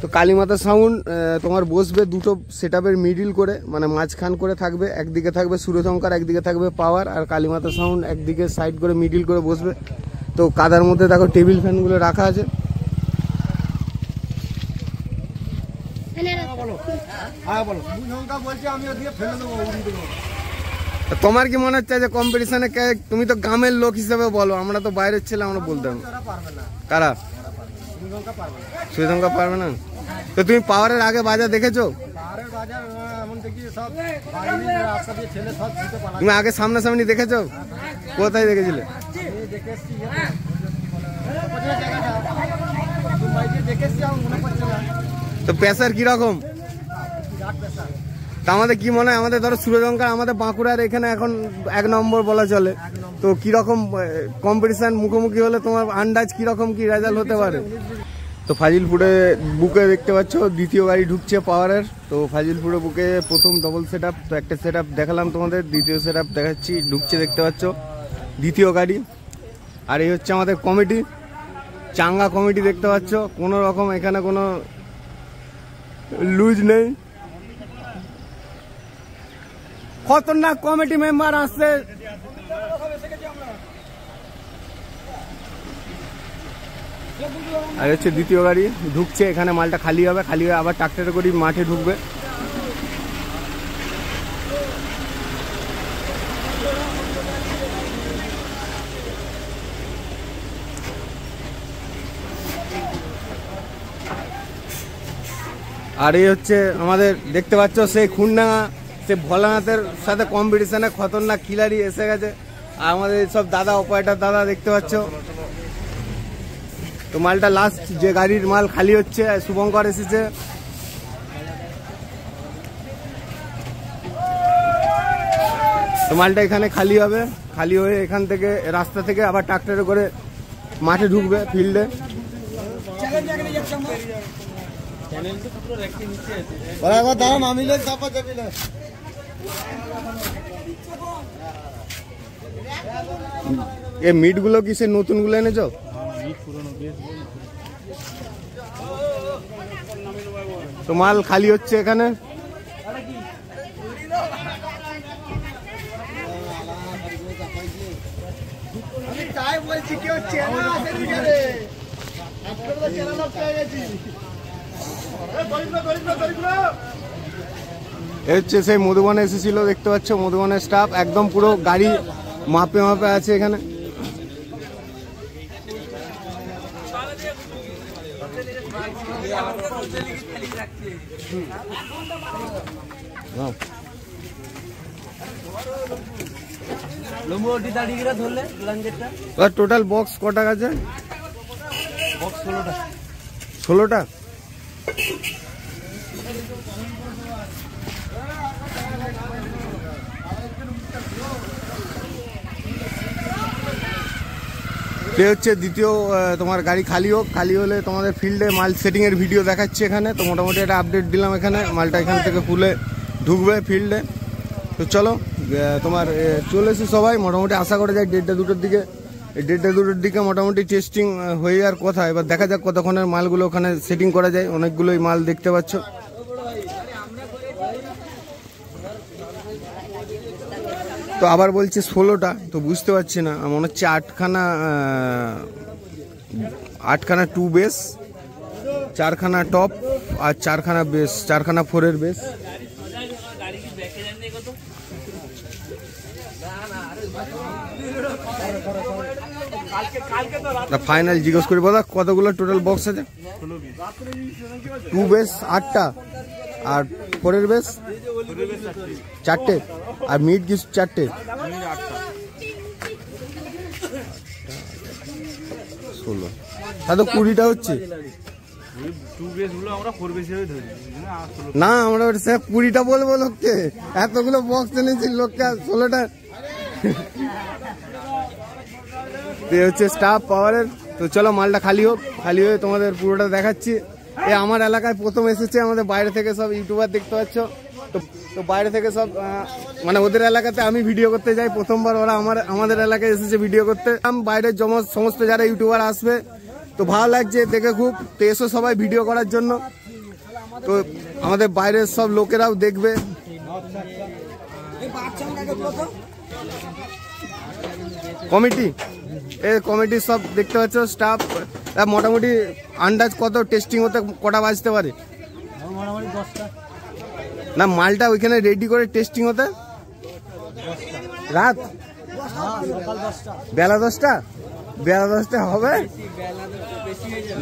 তো কালীমাতা সাউন্ড তোমার বসবে দুটো সেটআপের মিডিল করে, মানে মাঝখান করে থাকবে, একদিকে থাকবে সুরশঙ্কর, একদিকে থাকবে পাওয়ার, আর কালীমাতা সাউন্ড একদিকে সাইড করে মিডিল করে বসবে। তো কাদার মধ্যে দেখো টেবিল ফ্যানগুলো রাখা আছে। তোমার কি মনে হচ্ছে যে কম্পিটিশনে তুমি তো গ্রামের লোক হিসেবে বলো, আমরা তো বাইরের ছেলে, আমরা বলতাম কারা সুরশঙ্কর পারবে না? তো তুমি পাওয়ারের আগে বাজার দেখেছো? তুমি আগে সামনাসামনি দেখেছো? কোথায় দেখেছিলে? তো প্রেসার কিরকম? তা আমাদের কি মনে হয়, আমাদের ধরো সুরশঙ্কর আমাদের বাঁকুড়ার এখানে এখন 1 নম্বর বলা চলে, তো কিরকম কম্পিটিশন মুখোমুখি হলে তোমার আন্দাজ কিরকম কি রেজাল্ট হতে পারে? তো ফাজিলপুরে বুকে দেখতে পাচ্ছ দ্বিতীয় গাড়ি ঢুকছে পাওয়ারের। তো ফাজিলপুরে বুকে প্রথম ডবল সেট আপ, তো একটা সেট আপ দেখালাম তোমাদের, দ্বিতীয় সেট আপ দেখাচ্ছি, ঢুকছে দেখতে পাচ্ছ দ্বিতীয় গাড়ি। আর এই হচ্ছে আমাদের কমিটি, চাঙ্গা কমিটি দেখতে পাচ্ছ, কোনো রকম এখানে কোনো লুজ নেই, খতরনাক কমিটি মেম্বার আসছে। আর হচ্ছে দ্বিতীয় গাড়ি ঢুকছে, এখানে মালটা খালি হবে, খালি হয়ে আবার ট্রাক্টরে করে মাঠে ঢুকবে। আর এই হচ্ছে আমাদের দেখতে পাচ্ছ সেই খুনডাঙ্গা, সে ভোলানাথের সাথে কম্পিটিশনে খতরনাক খিলাড়ি এসে গেছে। আর আমাদের সব দাদা অপারেটর দাদা দেখতে পাচ্ছ। তো মালটা লাস্ট যে গাড়ির মাল খালি হচ্ছে, শুভঙ্কর এসেছে। তো মালটা এখানে খালি হবে, খালি হয়ে এখান থেকে রাস্তা থেকে আবার ট্রাক্টরে করে মাঠে ঢুকবে ফিল্ডে। এ মিট গুলো কি সে নতুন গুলো এনেছ? তো মাল খালি হচ্ছে এখানে। হচ্ছে সেই মধুবনে এসেছিল দেখতে পাচ্ছ, মধুবনের স্টাফ একদম পুরো গাড়ি মাপে মাপে আছে এখানে। টোটাল বক্স কটা আছে? 16টা। হচ্ছে দ্বিতীয় তোমার গাড়ি খালি হোক, খালি হলে তোমাদের ফিল্ডে মাল সেটিং এর ভিডিও দেখাচ্ছে এখানে। তো মোটামুটি একটা আপডেট দিলাম এখানে, মালটা এখান থেকে খুলে ঢুকবে ফিল্ডে। তো চলো তোমার চলে এসে সবাই মোটামুটি আশা করে যায় 1:30-2টোর দিকে, এই 1:30-2টোর দিকে মোটামুটি টেস্টিং হয়ে যাওয়ার কথা। এবার দেখা যাক কতক্ষণের মালগুলো ওখানে সেটিং করা যায়। অনেকগুলোই মাল দেখতে পাচ্ছ। তো আবার বলছে 16টা, তো বুঝতে পারছি না, মনে হচ্ছে 8খানা 2 বেস, 4খানা টপ আর 4খানা বেস, 4খানা 4-এর বেস। ফাইনাল জিজ্ঞেস করি বলা কতগুলো টোটাল বক্স আছে? 2 বেস 8টা আর 4-এর বেস 4টে আর মিড কি 4টে? 16 তাহলে 20টা হচ্ছে না। আমরা 20টা বলবো লোককে, এতগুলো বক্স এনেছি লোককে 16টা হচ্ছে স্টাফ পাওয়ারের। তো চলো মালটা খালি হোক, খালি হয়ে তোমাদের পুরোটা দেখাচ্ছি। আমার এলাকায় প্রথম এসেছে, আমাদের বাইরে থেকে সব ইউটিউবার দেখতে পাচ্ছ। তো বাইরে থেকে সব মানে ওদের এলাকাতে আমি ভিডিও করতে যাই, প্রথমবার ওরা আমাদের এলাকায় এসেছে ভিডিও করতে। বাইরের সমস্ত যারা ইউটিউবার আসবে, তো ভালো লাগছে দেখে খুব। তো এসো সবাই ভিডিও করার জন্য। তো আমাদের বাইরের সব লোকেরাও দেখবে। কমিটি কমিটির সব দেখতে পাচ্ছ স্টাফ। মোটামুটি আন্দাজ কত টেস্টিং হতে কটা বাজতে পারে? না মালটা ওইখানে রেডি করে টেস্টিং হতে রাত বেলা 10টা? বেলা 10টা হবে?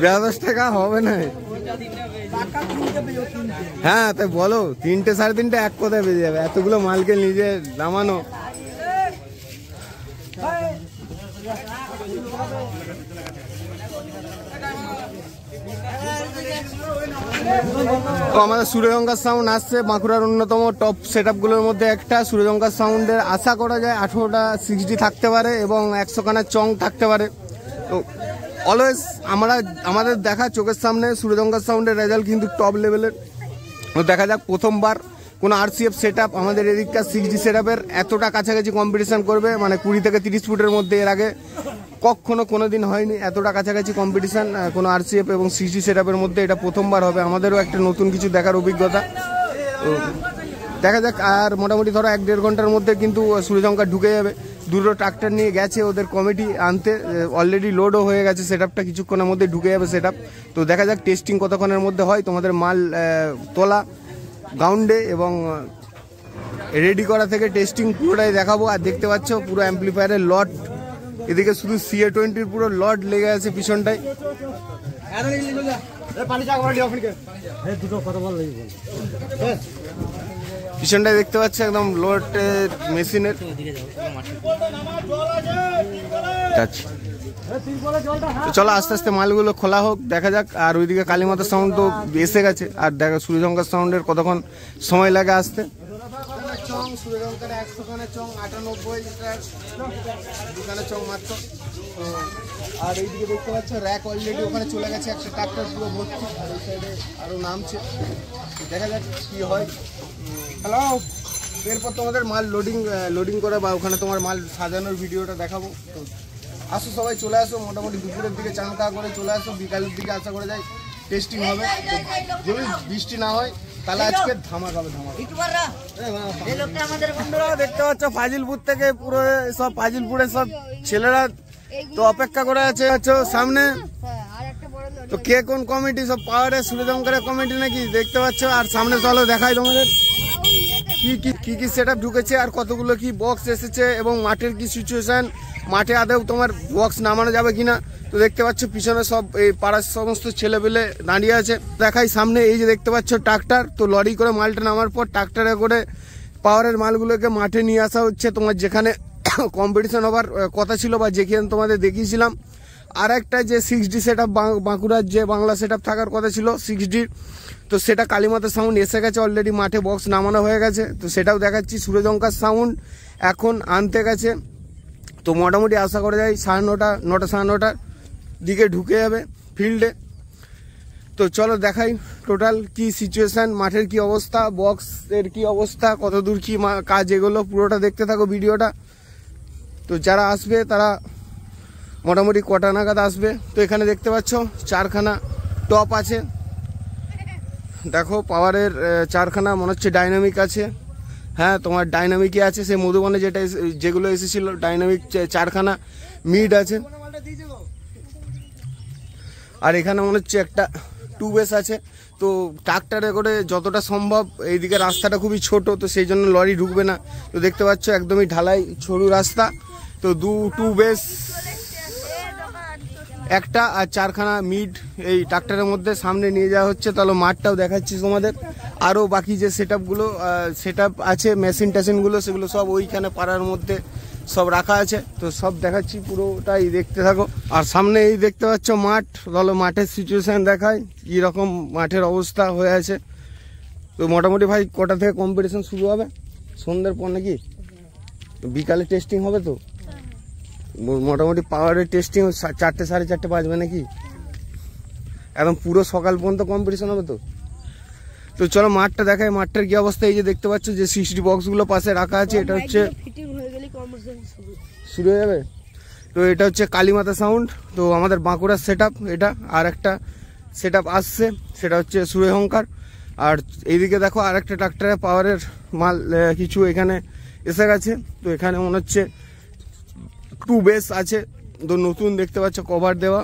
বেলা 10 টাকা হবে না। হ্যাঁ তাই বলো, 3টে 3:30 এক কোথায় বেজে যাবে এতগুলো মালকে নিজে নামানো। তো আমাদের সূর্যগঙ্গা সাউন্ড আসছে, বাঁকুড়ার অন্যতম টপ সেট আপগুলোর মধ্যে একটা। সূর্যগঙ্গা সাউন্ডের আশা করা যায় 18টা 6D থাকতে পারে এবং 100খানা চং থাকতে পারে। তো অলওয়েজ আমাদের দেখা চোখের সামনে সূর্যগঙ্গা সাউন্ডের রেজাল্ট কিন্তু টপ লেভেলের। দেখা যাক প্রথমবার কোনো RCF সেট আপ আমাদের এদিককার 6D সেট আপের এতটা কাছাকাছি কম্পিটিশন করবে, মানে 20 থেকে 30 ফুটের মধ্যে। এর আগে কখনো কোনোদিন হয়নি এতটা কাছাকাছি কম্পিটিশন কোনো RCF এবং 6D সেট আপের মধ্যে। এটা প্রথমবার হবে, আমাদেরও একটা নতুন কিছু দেখার অভিজ্ঞতা। তো দেখা যাক। আর মোটামুটি ধরো 1-1.5 ঘন্টার মধ্যে কিন্তু সূর্যগঙ্গা ঢুকে যাবে। 2টো ট্রাক্টর নিয়ে গেছে ওদের কমিটি আনতে, অলরেডি লোডও হয়ে গেছে। সেট আপটা কিছুক্ষণের মধ্যে ঢুকে যাবে সেট আপ। তো দেখা যাক টেস্টিং কতক্ষণের মধ্যে হয়। তোমাদের মাল তোলা গ্রাউন্ডে এবং রেডি করা থেকে টেস্টিং পুরোটাই দেখাবো। আর দেখতে পাচ্ছ পুরো অ্যাম্পলিফায়ারের লট, এদিকে শুধু CA20 পুরো লট লেগে আছে পিছনটায়। পিছনটায় দেখতে পাচ্ছ একদম লোড মেশিনের। চলো আস্তে আস্তে মালগুলো খোলা হোক, দেখা যাক। আর ওইদিকে কালীমাতা সাউন্ড তো এসে গেছে। আর দেখা সূর্যগঙ্গা সাউন্ডের কতক্ষণ সময় লাগে আসতে। চং সূর্যগঙ্গার 100খানা চং 98 দুখানা চং মাত্র। আর এইদিকে দেখতে পাচ্ছ র্যাক অলরেডি ওখানে চলে গেছে, একটা ট্রাক্টর পুরো ভর্তি। আর ওই সাইডে আরও নামছে, দেখা যাক কি হয়। হ্যালো, এরপর তোমাদের মাল লোডিং করা বা ওখানে তোমার মাল সাজানোর ভিডিওটা দেখাবো। তো আসো সবাই, চলে আসো। মোটামুটি দুপুরের দিকে চান খাওয়া করে চলে আসো, বিকালের দিকে আশা করে যাই টেস্টিং হবে। যদি বৃষ্টি না হয় তাহলে আজকে ধামাকা হবে। দেখতে পাচ্ছ ফাজিলপুর থেকে পুরো সব ফাজিলপুরের সব ছেলেরা তো অপেক্ষা করে আছে সামনে। তো কে কোন কমিটি, সব পাওয়ারের সূর্যগঙ্গার কমিটি নাকি দেখতে পাচ্ছ। আর সামনে চলো দেখাই তোমাদের কি সেট আপ ঢুকেছে আর কতগুলো কি বক্স এসেছে এবং মাঠের কি সিচুয়েশন, মাঠে আদেও তোমার বক্স নামানো যাবে কিনা। তো দেখতে পাচ্ছ পিছনে সব এই পাড়ার সমস্ত ছেলেপেলে দাঁড়িয়ে আছে। দেখাই সামনে এই যে দেখতে পাচ্ছ ট্রাক্টর। তো লরি করে মালটা নামার পর ট্রাক্টরে করে পাওয়ারের মালগুলোকে মাঠে নিয়ে আসা হচ্ছে তোমার যেখানে কম্পিটিশন হবার কথা ছিল বা যেখানে তোমাদের দেখিয়েছিলাম। আর একটা যে 6D সেট আপ বাঁকুড়ার যে বাংলা সেট আপ থাকার কথা ছিল 6D, তো সেটা কালীমাতা সাউন্ড এসে গেছে অলরেডি, মাঠে বক্স নামানো হয়ে গেছে। তো সেটাও দেখাচ্ছি। সূর্যগঙ্গা সাউন্ড এখন আনতে গেছে। তো মোটামুটি আশা করা যায় 9:30 9:30 দিকে ঢুকে যাবে ফিল্ডে। তো চলো দেখাই টোটাল কি সিচুয়েশন, মাঠের কি অবস্থা, বক্সের কি অবস্থা, কতদূর কি কাজ, এগুলো পুরোটা দেখতে থাকো ভিডিওটা। তো যারা আসবে তারা মোটামুটি কটা নাগাদ আসবে। তো এখানে দেখতে পাচ্ছ 4খানা টপ আছে। দেখো পাওয়ারের 4খানা মনে হচ্ছে ডাইনামিক আছে। হ্যাঁ তোমার ডাইনামিকই আছে, সে মধুবনে যেগুলো এসেছিল ডাইনামিক 4খানা মিড আছে। আর এখানে মনে হচ্ছে একটা 2 বেস আছে। তো ট্রাক্টরে করে যতটা সম্ভব, এইদিকে রাস্তাটা খুবই ছোট, তো সেই জন্য লরি ঢুকবে না। তো দেখতে পাচ্ছ একদমই ঢালাই সরু রাস্তা। তো 2 বেস একটা আর 4খানা মিড এই ট্রাক্টরের মধ্যে সামনে নিয়ে যাওয়া হচ্ছে। তাহলে মাঠটাও দেখাচ্ছি তোমাদের। আরও বাকি যে সেট আপ আছে মেশিন টেশিনগুলো, সেগুলো সব ওইখানে পাড়ার মধ্যে সব রাখা আছে। তো সব দেখাচ্ছি, পুরোটাই দেখতে থাকো। আর সামনে এই দেখতে পাচ্ছ মাঠ। তাহলে মাঠের সিচুয়েশান দেখায় কীরকম মাঠের অবস্থা হয়ে আছে। তো মোটামুটি ভাই কটা থেকে কম্পিটিশন শুরু হবে? সন্ধ্যের পর নাকি? বিকালে টেস্টিং হবে তো মোটামুটি পাওয়ারের টেস্টিং 4টে 4:30 বাজবে নাকি? একদম পুরো সকাল পর্যন্ত কম্পিটিশন হবে তো। তো চলো মাঠটা দেখায়, মাঠটার কি অবস্থা। এই যে দেখতে পাচ্ছ যে 6D বক্সগুলো পাশে রাখা আছে, এটা হচ্ছে শুরু হয়ে যাবে। তো এটা হচ্ছে কালীমাতা সাউন্ড। তো আমাদের বাঁকুড়ার সেট আপ এটা। আর একটা সেট আপ আসছে, সেটা হচ্ছে সূর্যগঙ্গার। আর এইদিকে দেখো আরেকটা ট্রাক্টরে পাওয়ারের মাল কিছু এখানে এসে গেছে। তো এখানে মনে হচ্ছে 2 বেস আছে, তো নতুন দেখতে পাচ্ছ কভার দেওয়া।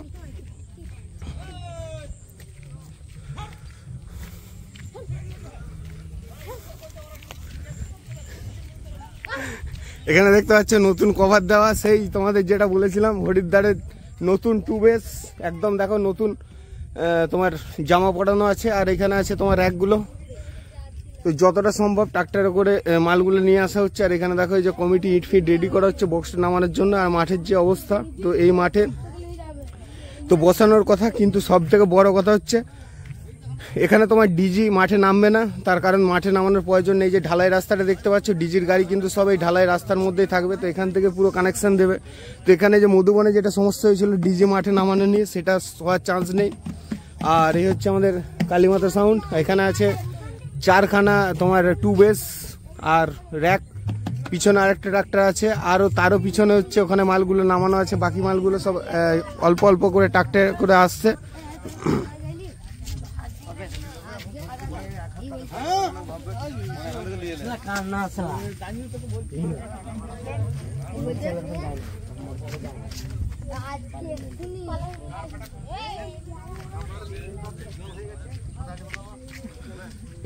এখানে দেখতে পাচ্ছ নতুন কভার দেওয়া, সেই তোমাদের যেটা বলেছিলাম হরিদ্বারের নতুন 2 বেস একদম। দেখো নতুন তোমার জামা পরানো আছে, আর এখানে আছে তোমার র্যাকগুলো। তো যতটা সম্ভব ট্রাক্টরে করে মালগুলো নিয়ে আসা হচ্ছে। আর এখানে দেখো এই যে কমিটি ইট ফিট রেডি করা হচ্ছে বক্সটা নামানোর জন্য। আর মাঠের যে অবস্থা, তো এই মাঠে তো বসানোর কথা, কিন্তু সব থেকে বড় কথা হচ্ছে এখানে তোমার ডিজি মাঠে নামবে না। তার কারণ মাঠে নামানোর প্রয়োজন নেই। যে ঢালাই রাস্তাটা দেখতে পাচ্ছ, ডিজির গাড়ি কিন্তু সব এই ঢালাই রাস্তার মধ্যেই থাকবে। তো এখান থেকে পুরো কানেকশন দেবে। তো এখানে যে মধুবনে যেটা সমস্যা হয়েছিল ডিজি মাঠে নামানো নিয়ে, সেটা হওয়ার চান্স নেই। আর এই হচ্ছে আমাদের কালীমাতা সাউন্ড। এখানে আছে 4খানা তোমার 2 বেস আর র্যাক। পিছনে আরেকটা ট্রাক্টর আছে, আরও তারও পিছনে হচ্ছে ওখানে মালগুলো নামানো আছে। বাকি মালগুলো সব অল্প অল্প করে ট্রাক্টর করে আসছে।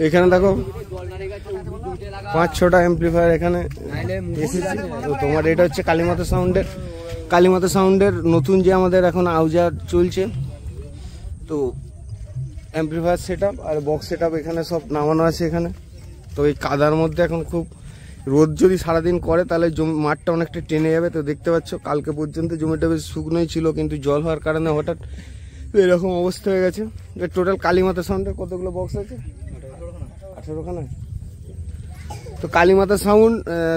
এখানে দেখো 5-6টা অ্যাম্পলিফায়ার এখানে এসেছে। তো তোমার এটা হচ্ছে কালীমাতা সাউন্ডের নতুন যে আমাদের এখন আউজার চলছে। তো অ্যাম্পলিফায়ার সেটআপ আর বক্স সেটআপ এখানে সব নামানো আছে এখানে। তো এই কাদার মধ্যে এখন খুব রোদ যদি সারাদিন করে তাহলে মাঠটা অনেকটা টেনে যাবে। তো দেখতে পাচ্ছ কালকে পর্যন্ত জমিটা বেশ শুকনোই ছিল, কিন্তু জল হওয়ার কারণে হঠাৎ এরকম অবস্থা হয়ে গেছে। টোটাল কালীমাতা সাউন্ডের কতগুলো বক্স আছে? 18খানা। তো কালীমাতা সাউন্ড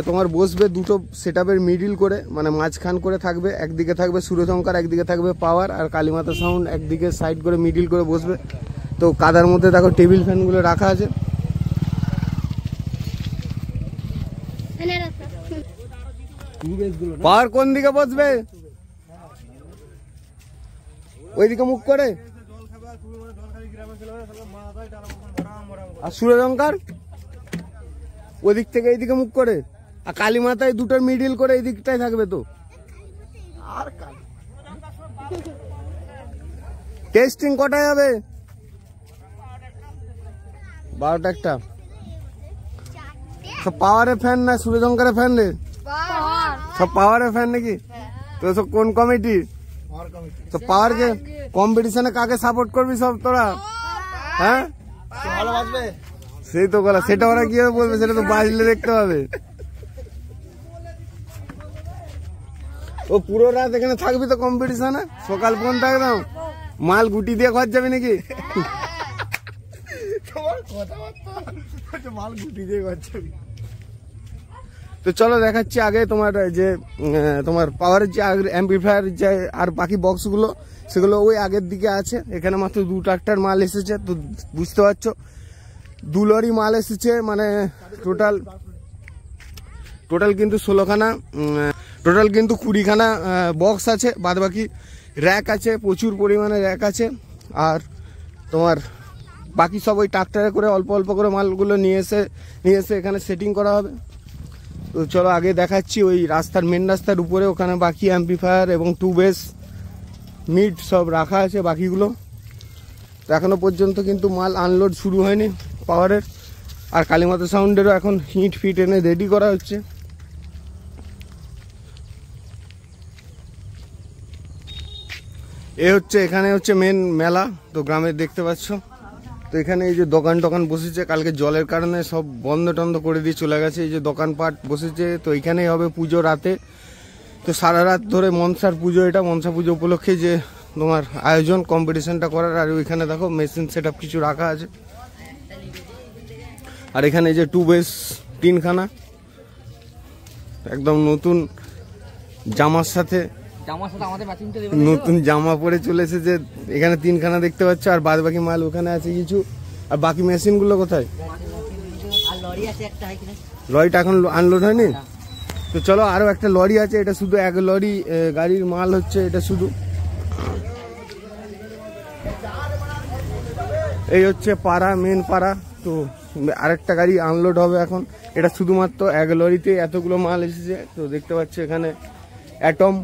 তোমার বসবে দুটো সেটআপের মিডিল করে, মানে মাঝখান করে থাকবে। একদিকে থাকবে সুরজঙ্কার, একদিকে থাকবে পাওয়ার। আর কালীমাতা সাউন্ড একদিকে সাইড করে মিডিল করে বসবে। তো কাদার মধ্যে দেখো টেবিল ফ্যানগুলো রাখা আছে। পাওয়ার কোন দিকে বসবে? ওইদিকে মুখ করে। আর সুরজঙ্কার ওইদিক থেকে এইদিকে মুখ করে। আর কালীমাতায় দুটোর মিডিল করে এই দিকটাই থাকবে। তো আর টেস্টিং কটায় হবে? 12টা একটা। সব পাওয়ারের ফ্যান না সুরজঙ্কারের ফ্যান রে? সব পাওয়ারের ফ্যান নাকি? তো সব কোন কমিটি? তো পাওয়ারকে কম্পিটিশনে কাকে সাপোর্ট করবি সব তোরা? হ্যাঁ সেই তো বলা, সেটা ওরা কিভাবে বলবে? সেটা তো বাজলে দেখতে হবে। ও পুরো রাত এখানে থাকবি তো কম্পিটিশনে? সকাল পর্যন্ত একদম মাল গুটি দিয়ে ঘর যাবি নাকি? মাল গুটি দিয়ে ঘর যাবি। তো চলো দেখাচ্ছি আগে তোমার যে তোমার পাওয়ারের যে অ্যাম্পলিফায়ার যে আর বাকি বক্সগুলো, সেগুলো ওই আগের দিকে আছে। এখানে মাত্র 2 ট্রাক্টর মাল এসেছে। তো বুঝতে পারছো 2 লরি মাল এসেছে, মানে টোটাল কিন্তু 16খানা, টোটাল কিন্তু 20খানা বক্স আছে। বাদ বাকি র্যাক আছে, প্রচুর পরিমাণে র্যাক আছে। আর তোমার বাকি সব ওই ট্রাক্টরে করে অল্প অল্প করে মালগুলো নিয়ে এসে এখানে সেটিং করা হবে। তো চলো আগে দেখাচ্ছি ওই রাস্তার মেন রাস্তার উপরে, ওখানে বাকি অ্যাম্পলিফায়ার এবং 2 বেস মিড সব রাখা আছে বাকিগুলো। তো এখনো পর্যন্ত কিন্তু মাল আনলোড শুরু হয়নি পাওয়ারের। আর কালীমাতা সাউন্ডেরও এখন হিট ফিট এনে রেডি করা হচ্ছে। এ হচ্ছে এখানে হচ্ছে মেন মেলা। তো গ্রামে দেখতে পাচ্ছ। তো এখানে এই যে দোকান বসেছে, কালকে জলের কারণে সব বন্ধ টন্ধ করে দিয়ে চলে গেছে। এই যে দোকানপাট বসেছে। তো এখানেই হবে পুজো রাতে। তো সারা রাত ধরে মনসার পুজো, এটা মনসা পুজো উপলক্ষে যে তোমার আয়োজন কম্পিটিশনটা করার। আর ওইখানে দেখো মেশিন সেট আপ কিছু রাখা আছে। আর এখানে এই যে 2 বেস 3খানা একদম নতুন জামার সাথে নতুন জামা পরে চলেছে। যে এখানে 3খানা দেখতে পাচ্ছ। আর বাদ বাকি মাল ওখানে আছে কিছু। আর বাকি মেশিন গুলো কোথায়? লরিটা এখন আনলোড হয়নি। তো চলো আরো একটা লরি আছে, এটা শুধু 1 লরি গাড়ির মাল হচ্ছে এটা শুধু। এই হচ্ছে পাড়া, মেন পাড়া। তো আরেকটা গাড়ি আনলোড হবে এখন। এটা শুধুমাত্র এক লরিতে এতগুলো মাল এসেছে। তো দেখতে পাচ্ছ এখানে অ্যাটম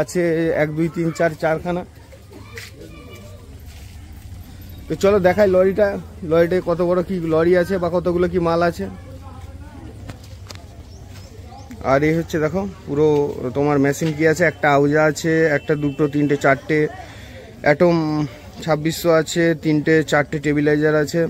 আছে 1 2 3 4 4খানা। তো চলো দেখাই লরিটায় কত বড় কি লরি আছে বা কতগুলো কি মাল আছে। আর এই হচ্ছে দেখো পুরো তোমার মেশিন কি আছে, একটা আউজা আছে, একটা দুটো তিনটে চারটে অ্যাটম 2600 আছে, তিনটে চারটে টেবিলাইজার আছে,